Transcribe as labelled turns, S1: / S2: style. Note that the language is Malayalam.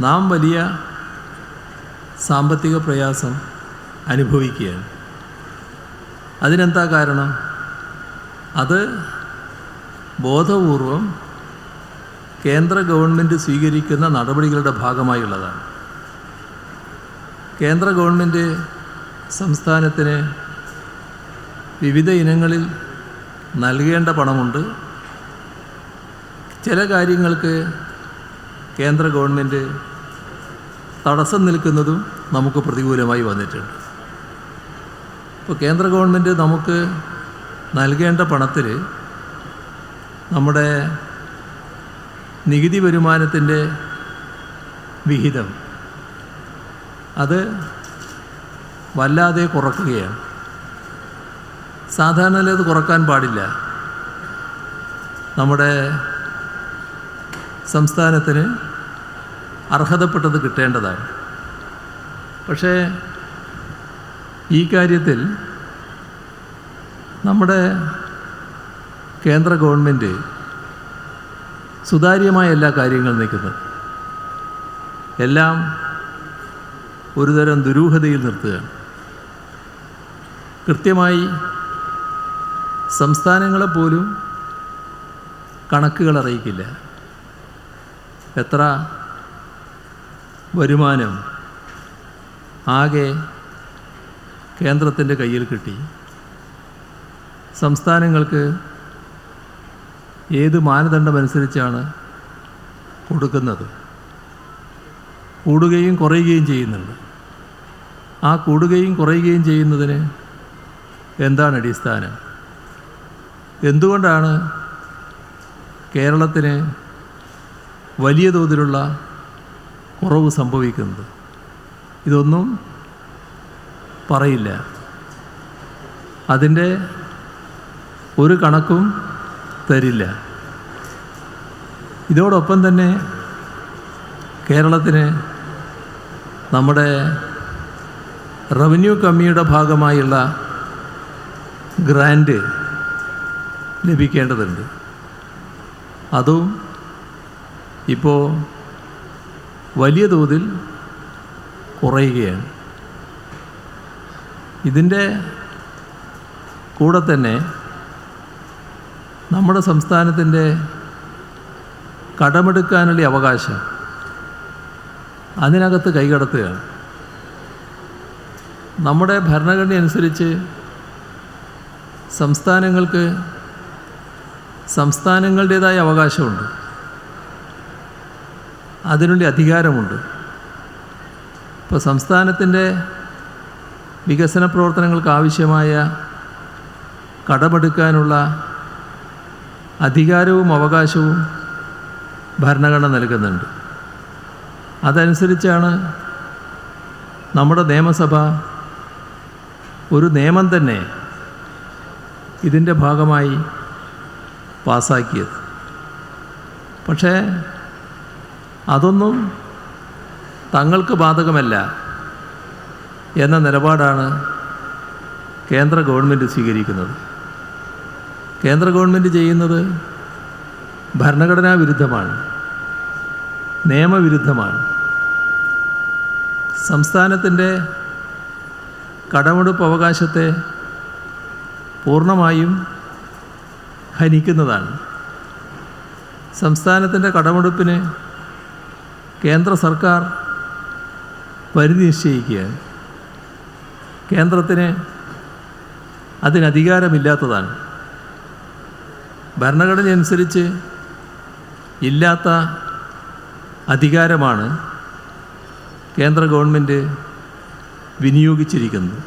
S1: നാം വലിയ സാമ്പത്തിക പ്രയാസം അനുഭവിക്കുകയാണ്. അതിനെന്താ കാരണം? അത് ബോധപൂർവം കേന്ദ്ര ഗവൺമെൻറ് സ്വീകരിക്കുന്ന നടപടികളുടെ ഭാഗമായുള്ളതാണ്. കേന്ദ്ര ഗവൺമെൻറ് സംസ്ഥാനത്തിന് വിവിധ ഇനങ്ങളിൽ നൽകേണ്ട പണമുണ്ട്. ചില കാര്യങ്ങൾക്ക് കേന്ദ്ര ഗവൺമെൻറ് തടസ്സം നിൽക്കുന്നതും നമുക്ക് പ്രതികൂലമായി വന്നിട്ടുണ്ട്. ഇപ്പോൾ കേന്ദ്ര ഗവൺമെൻറ് നമുക്ക് നൽകേണ്ട പണത്തിൽ നമ്മുടെ നികുതി വരുമാനത്തിൻ്റെ വിഹിതം അത് വല്ലാതെ കുറക്കുകയാണ്. സാധാരണ അത് കുറക്കാൻ പാടില്ല. നമ്മുടെ സംസ്ഥാനത്തിന് അർഹതപ്പെട്ടത് കിട്ടേണ്ടതാണ്. പക്ഷേ ഈ കാര്യത്തിൽ നമ്മുടെ കേന്ദ്ര ഗവൺമെൻറ് സുതാര്യമായ എല്ലാ കാര്യങ്ങളും നീക്കുന്നത് എല്ലാം ഒരുതരം ദുരൂഹതയിൽ നിർത്തുകയാണ്. കൃത്യമായി സംസ്ഥാനങ്ങളെപ്പോലും കണക്കുകൾ അറിയിക്കില്ല. എത്ര വരുമാനം ആകെ കേന്ദ്രത്തിൻ്റെ കയ്യിൽ കിട്ടി, സംസ്ഥാനങ്ങൾക്ക് ഏത് മാനദണ്ഡമനുസരിച്ചാണ് കൊടുക്കുന്നത്, കൂടുകയും കുറയുകയും ചെയ്യുന്നുണ്ട്. ആ കൂടുകയും കുറയുകയും ചെയ്യുന്നതിന് എന്താണ് അടിസ്ഥാനം? എന്തുകൊണ്ടാണ് കേരളത്തിന് വലിയ തോതിലുള്ള കുറവ് സംഭവിക്കുന്നത്? ഇതൊന്നും പറയില്ല. അതിൻ്റെ ഒരു കണക്കും തരില്ല. ഇതോടൊപ്പം തന്നെ കേരളത്തിന് നമ്മുടെ റവന്യൂ കമ്മിയുടെ ഭാഗമായുള്ള ഗ്രാൻറ്റ് ലഭിക്കേണ്ടതുണ്ട്. അതും ഇപ്പോൾ വലിയ തോതിൽ കുറയുകയാണ്. ഇതിൻ്റെ കൂടെ തന്നെ നമ്മുടെ സംസ്ഥാനത്തിൻ്റെ കടമെടുക്കാനുള്ള അവകാശം അതിനകത്ത് കൈകടത്തുകയാണ്. നമ്മുടെ ഭരണഘടന അനുസരിച്ച് സംസ്ഥാനങ്ങൾക്ക് സംസ്ഥാനങ്ങളുടേതായ അവകാശമുണ്ട്, അതിനുള്ള അധികാരമുണ്ട്. ഇപ്പോൾ സംസ്ഥാനത്തിൻ്റെ വികസന പ്രവർത്തനങ്ങൾക്ക് ആവശ്യമായ കടമെടുക്കാനുള്ള അധികാരവും അവകാശവും ഭരണഘടന നൽകുന്നുണ്ട്. അതനുസരിച്ചാണ് നമ്മുടെ നിയമസഭ ഒരു നിയമം തന്നെ ഇതിൻ്റെ ഭാഗമായി പാസ്സാക്കിയത്. പക്ഷേ അതൊന്നും തങ്ങൾക്ക് ബാധകമല്ല എന്ന നിലപാടാണ് കേന്ദ്ര ഗവൺമെൻറ് സ്വീകരിക്കുന്നത്. കേന്ദ്ര ഗവൺമെൻറ് ചെയ്യുന്നത് ഭരണഘടനാ വിരുദ്ധമാണ്, നിയമവിരുദ്ധമാണ്. സംസ്ഥാനത്തിൻ്റെ കടമെടുപ്പ് അവകാശത്തെ പൂർണ്ണമായും ഹനിക്കുന്നതാണ്. സംസ്ഥാനത്തിൻ്റെ കടമെടുപ്പിന് കേന്ദ്ര സർക്കാർ പരിധി നിശ്ചയിക്കുകയാണ്. കേന്ദ്രത്തിന് അതിനധികാരമില്ലാത്തതാണ്. ഭരണഘടന അനുസരിച്ച് ഇല്ലാത്ത അധികാരമാണ് കേന്ദ്ര ഗവൺമെൻറ് വിനിയോഗിച്ചിരിക്കുന്നത്.